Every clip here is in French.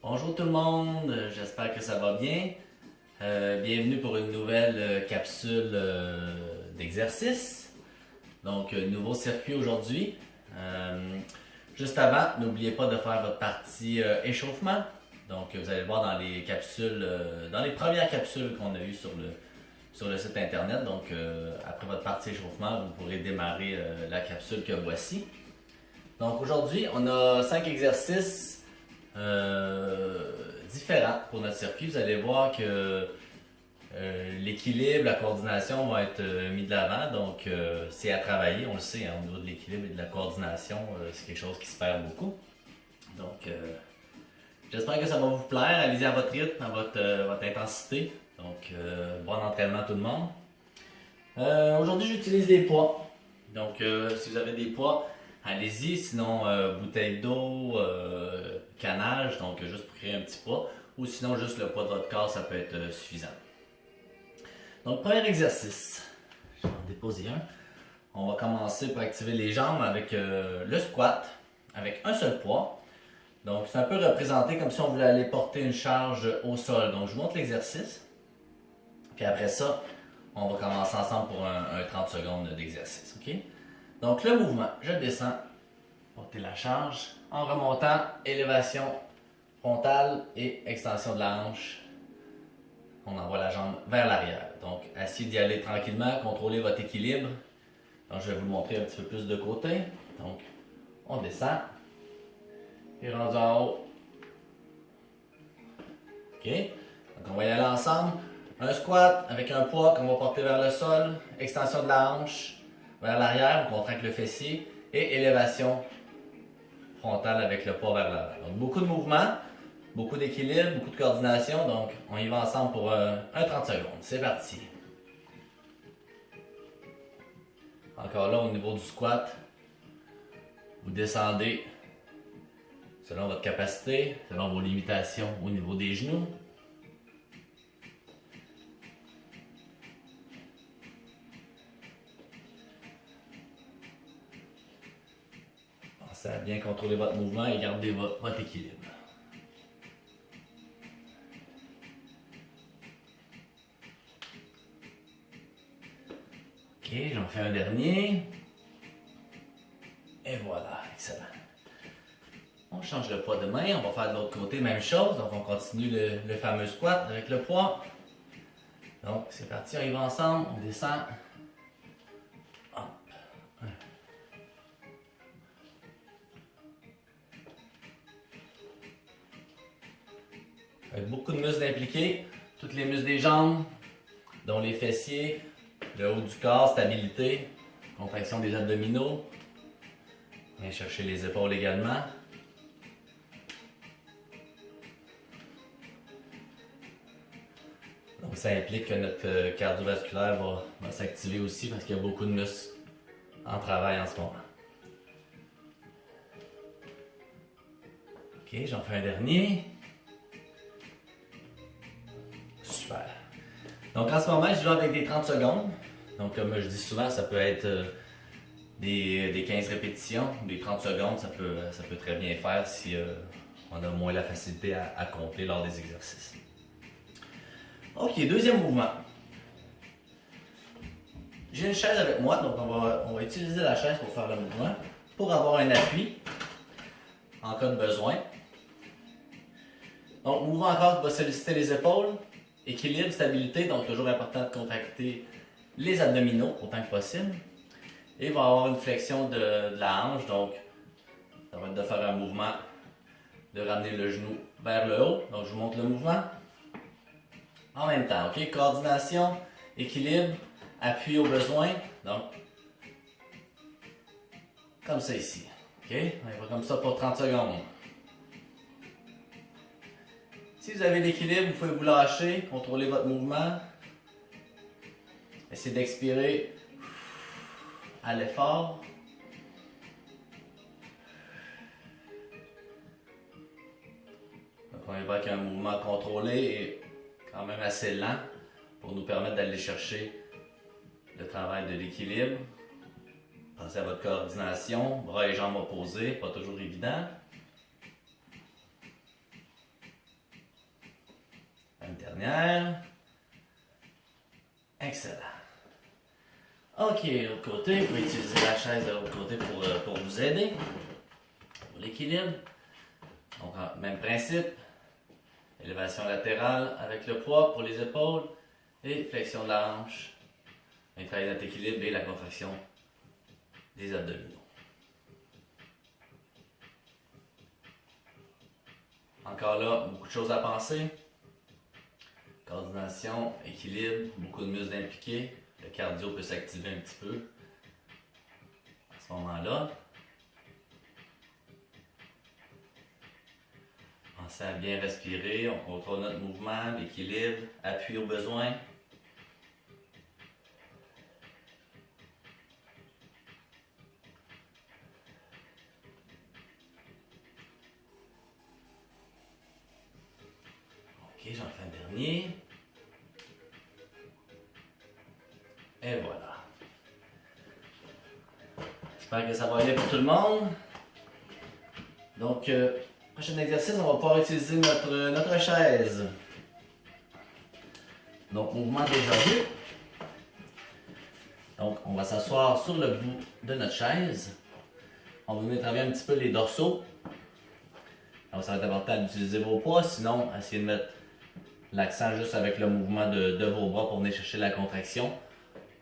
Bonjour tout le monde, j'espère que ça va bien. Bienvenue pour une nouvelle capsule d'exercice. Donc, nouveau circuit aujourd'hui. Juste avant, n'oubliez pas de faire votre partie échauffement. Donc, vous allez le voir dans les capsules, dans les premières capsules qu'on a eues sur le site internet. Donc, après votre partie échauffement, vous pourrez démarrer la capsule que voici. Donc, aujourd'hui, on a 5 exercices différents pour notre circuit. Vous allez voir que l'équilibre, la coordination vont être mis de l'avant. Donc, c'est à travailler, on le sait, hein, au niveau de l'équilibre et de la coordination, c'est quelque chose qui se perd beaucoup. Donc, j'espère que ça va vous plaire. Allez-y à votre rythme, à votre intensité. Donc, bon entraînement tout le monde. Aujourd'hui, j'utilise des poids. Donc, si vous avez des poids, allez-y. Sinon, bouteille d'eau, canage, donc juste pour créer un petit poids. Ou sinon, juste le poids de votre corps, ça peut être suffisant. Donc, premier exercice. Je vais en déposer un. On va commencer pour activer les jambes avec le squat, avec un seul poids. Donc, c'est un peu représenté comme si on voulait aller porter une charge au sol. Donc, je vous montre l'exercice. Puis après ça, on va commencer ensemble pour un 30 secondes d'exercice. OK? Donc, le mouvement, je descends, porter la charge, en remontant, élévation frontale et extension de la hanche. On envoie la jambe vers l'arrière. Donc, essayez d'y aller tranquillement, contrôlez votre équilibre. Donc, je vais vous le montrer un petit peu plus de côté. Donc, on descend. Et rendu en haut. OK? Donc, on va y aller ensemble. Un squat avec un poids qu'on va porter vers le sol. Extension de la hanche vers l'arrière, on contracte le fessier. Et élévation frontale avec le poids vers l'avant. Donc, beaucoup de mouvements, beaucoup d'équilibre, beaucoup de coordination. Donc, on y va ensemble pour un 30 secondes. C'est parti. Encore là, au niveau du squat, vous descendez selon votre capacité, selon vos limitations au niveau des genoux. Pensez à bien contrôler votre mouvement et garder votre équilibre. Ok, j'en fais un dernier. Et voilà, excellent. On change le poids de main, on va faire de l'autre côté, même chose. Donc on continue le fameux squat avec le poids. Donc c'est parti, on y va ensemble, on descend. Hop. Avec beaucoup de muscles impliqués, toutes les muscles des jambes, dont les fessiers, le haut du corps, stabilité, contraction des abdominaux. On vient chercher les épaules également. Donc ça implique que notre cardiovasculaire va s'activer aussi parce qu'il y a beaucoup de muscles en travail en ce moment. Ok, j'en fais un dernier. Super. Donc en ce moment, je joue avec des 30 secondes. Donc comme je dis souvent, ça peut être des 15 répétitions, des 30 secondes, ça peut très bien faire si on a moins la facilité à compter lors des exercices. Ok, deuxième mouvement. J'ai une chaise avec moi, donc on va utiliser la chaise pour faire le mouvement, pour avoir un appui en cas de besoin. Donc, mouvement encore qui va solliciter les épaules, équilibre, stabilité, donc toujours important de contracter les abdominaux autant que possible. Et il va y avoir une flexion de la hanche, donc ça va être de faire un mouvement, de ramener le genou vers le haut. Donc, je vous montre le mouvement. En même temps, ok? Coordination, équilibre, appui au besoin. Donc, comme ça ici. Ok? On va comme ça pour 30 secondes. Si vous avez l'équilibre, vous pouvez vous lâcher, contrôler votre mouvement. Essayez d'expirer à l'effort. Donc, on évoque un mouvement contrôlé et quand même assez lent pour nous permettre d'aller chercher le travail de l'équilibre. Pensez à votre coordination, bras et jambes opposés, pas toujours évident. Une dernière. Excellent. Ok, l'autre côté, vous pouvez utiliser la chaise de l'autre côté pour vous aider. Pour l'équilibre. Donc, même principe. Élévation latérale avec le poids pour les épaules. Et flexion de la hanche. Et travailler notre équilibre et la contraction des abdominaux. Encore là, beaucoup de choses à penser. Coordination, équilibre, beaucoup de muscles impliqués. Le cardio peut s'activer un petit peu à ce moment-là. Pensez à bien respirer, on contrôle notre mouvement, l'équilibre, appui au besoin. Ok, j'en fais un dernier. Et voilà. J'espère que ça va aller pour tout le monde. Donc, prochain exercice, on va pouvoir utiliser notre chaise. Donc, mouvement déjà vu. Donc, on va s'asseoir sur le bout de notre chaise. On va venir travailler un petit peu les dorsaux. Donc, ça va être important d'utiliser vos poids, sinon, essayez de mettre l'accent juste avec le mouvement de vos bras pour venir chercher la contraction.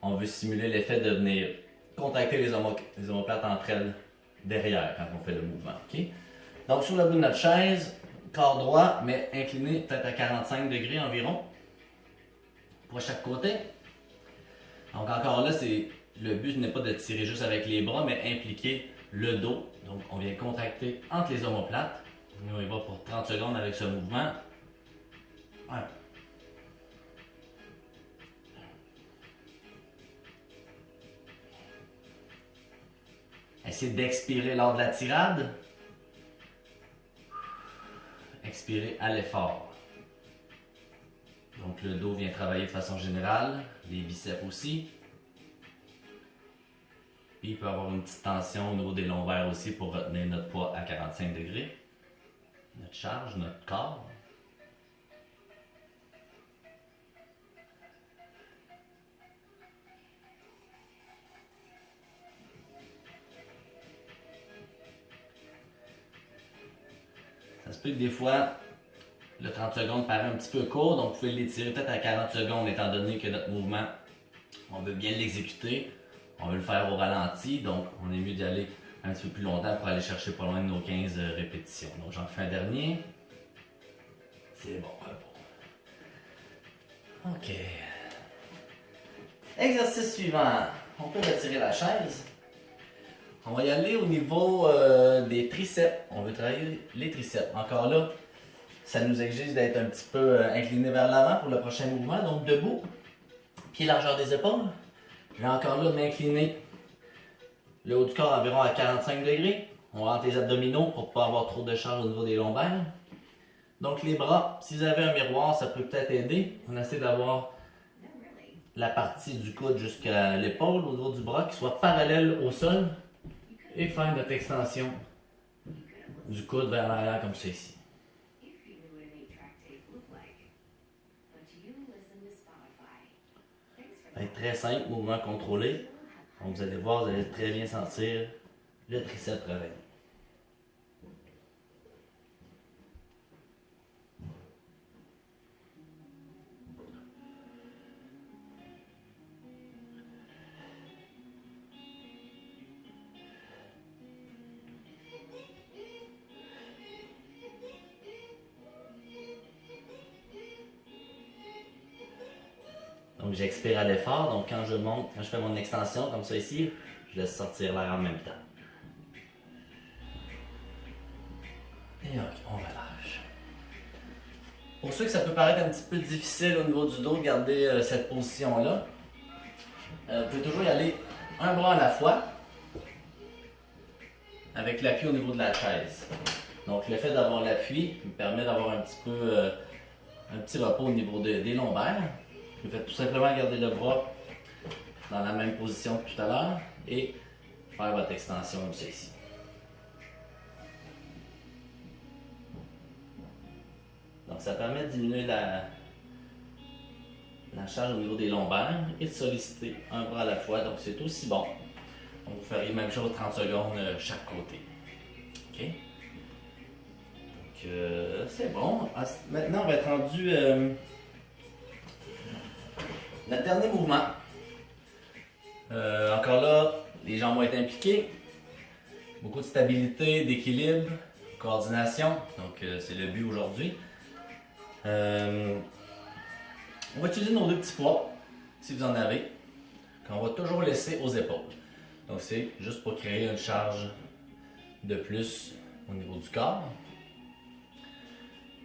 On veut simuler l'effet de venir contacter les omoplates entre elles derrière quand on fait le mouvement. Okay? Donc, sur le bout de notre chaise, corps droit, mais incliné peut-être à 45 degrés environ pour chaque côté. Donc, encore là, le but n'est pas de tirer juste avec les bras, mais impliquer le dos. Donc, on vient contracter entre les omoplates. Nous, on y va pour 30 secondes avec ce mouvement. 1. Essayez d'expirer lors de la tirade. Expirez à l'effort. Donc le dos vient travailler de façon générale, les biceps aussi. Puis il peut y avoir une petite tension au niveau des lombaires aussi pour retenir notre poids à 45 degrés. Notre charge, notre corps. Ça se peut que des fois, le 30 secondes paraît un petit peu court, donc vous pouvez l'étirer peut-être à 40 secondes étant donné que notre mouvement, on veut bien l'exécuter, on veut le faire au ralenti, donc on est mieux d'y aller un petit peu plus longtemps pour aller chercher pas loin de nos 15 répétitions. Donc j'en fais un dernier. C'est bon, repos. Ok. Exercice suivant. On peut retirer la chaise. On va y aller au niveau des triceps. On veut travailler les triceps. Encore là, ça nous exige d'être un petit peu incliné vers l'avant pour le prochain mouvement. Donc debout, pied largeur des épaules. Je vais encore là m'incliner le haut du corps environ à 45 degrés. On rentre les abdominaux pour ne pas avoir trop de charge au niveau des lombaires. Donc les bras, si vous avez un miroir, ça peut peut-être aider. On essaie d'avoir la partie du coude jusqu'à l'épaule au niveau du bras qui soit parallèle au sol. Et faire notre extension du coude vers l'arrière comme ceci. Ça va être très simple, mouvement contrôlé. Donc vous allez voir, vous allez très bien sentir le triceps travailler. Donc j'expire à l'effort, donc quand je monte, quand je fais mon extension comme ça ici, je laisse sortir l'air en même temps. Et ok, on relâche. Pour ceux que ça peut paraître un petit peu difficile au niveau du dos de garder cette position-là, vous pouvez toujours y aller un bras à la fois, avec l'appui au niveau de la chaise. Donc le fait d'avoir l'appui me permet d'avoir un petit peu un petit repos au niveau des lombaires. Vous faites tout simplement garder le bras dans la même position que tout à l'heure et faire votre extension comme ça ici. Donc ça permet de diminuer la charge au niveau des lombaires et de solliciter un bras à la fois. Donc c'est aussi bon. Donc vous feriez même chose 30 secondes chaque côté. OK? Donc c'est bon. Maintenant on va être rendu notre dernier mouvement. Encore là, les jambes vont être impliquées. Beaucoup de stabilité, d'équilibre, coordination. Donc c'est le but aujourd'hui. On va utiliser nos deux petits poids, si vous en avez, qu'on va toujours laisser aux épaules. Donc c'est juste pour créer une charge de plus au niveau du corps.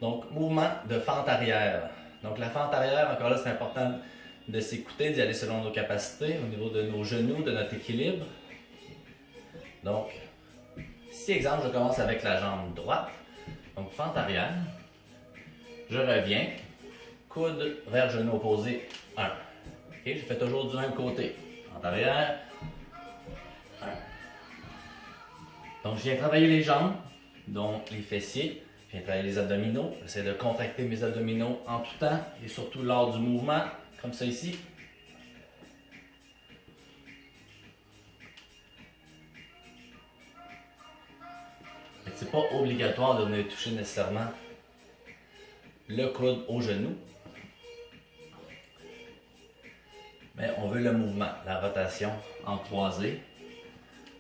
Donc mouvement de fente arrière. Donc la fente arrière, encore là c'est important de s'écouter, d'y aller selon nos capacités, au niveau de nos genoux, de notre équilibre. Donc, si exemple je commence avec la jambe droite, donc fente arrière, je reviens, coude vers genou opposé, 1. Okay, je fais toujours du même côté, fente arrière, 1. Donc je viens travailler les jambes, donc les fessiers, je viens travailler les abdominaux, j'essaie de contracter mes abdominaux en tout temps et surtout lors du mouvement. Comme ça ici. C'est pas obligatoire de venir toucher nécessairement le coude au genou. Mais on veut le mouvement, la rotation en croisée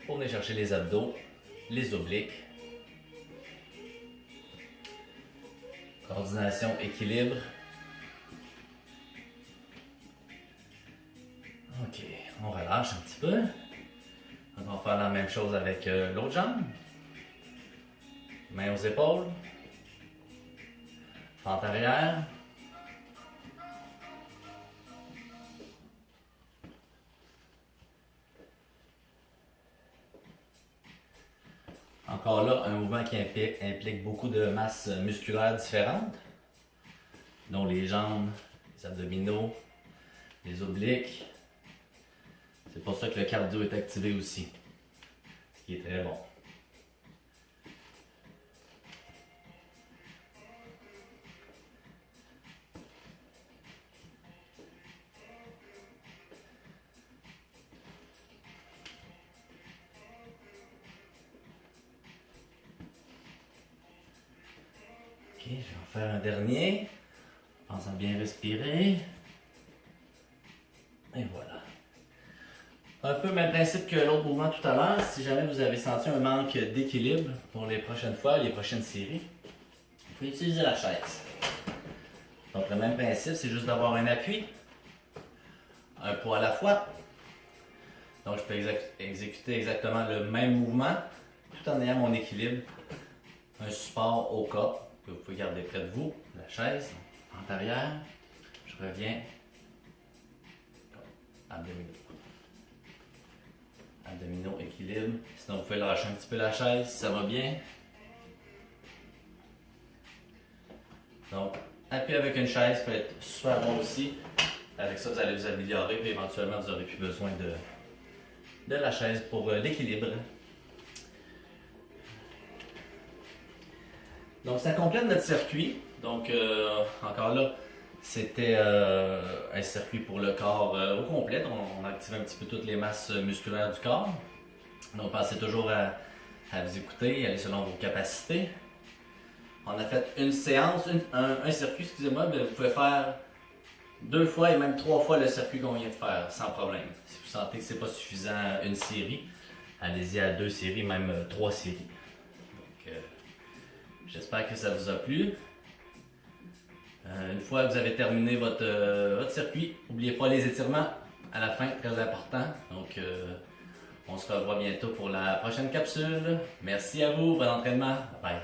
pour venir chercher les abdos, les obliques. Coordination, équilibre. Ok, on relâche un petit peu. On va faire la même chose avec l'autre jambe. Main aux épaules. Fente arrière. Encore là, un mouvement qui implique beaucoup de masse musculaire différente, dont les jambes, les abdominaux, les obliques. C'est pour ça que le cardio est activé aussi, ce qui est très bon. Ok, je vais en faire un dernier. Pense à bien respirer. Et voilà. Un peu le même principe que l'autre mouvement tout à l'heure. Si jamais vous avez senti un manque d'équilibre pour les prochaines fois, les prochaines séries, vous pouvez utiliser la chaise. Donc le même principe, c'est juste d'avoir un appui, un poids à la fois. Donc je peux exécuter exactement le même mouvement tout en ayant mon équilibre, un support au cas que vous pouvez garder près de vous, la chaise, en arrière. Je reviens, abdominaux. Abdominaux, équilibre. Sinon, vous pouvez lâcher un petit peu la chaise si ça va bien. Donc, appui avec une chaise peut être super bon aussi. Avec ça, vous allez vous améliorer et éventuellement, vous n'aurez plus besoin de la chaise pour l'équilibre. Donc, ça complète notre circuit. Donc, encore là, c'était un circuit pour le corps au complet. On active un petit peu toutes les masses musculaires du corps. Donc pensez toujours à vous écouter, aller selon vos capacités. On a fait une séance, un circuit, excusez-moi, mais vous pouvez faire 2 fois et même 3 fois le circuit qu'on vient de faire, sans problème. Si vous sentez que ce n'est pas suffisant une série, allez-y à 2 séries, même 3 séries. Donc, j'espère que ça vous a plu. Une fois que vous avez terminé votre circuit, n'oubliez pas les étirements à la fin, très important. Donc, on se revoit bientôt pour la prochaine capsule. Merci à vous, bon entraînement. Bye.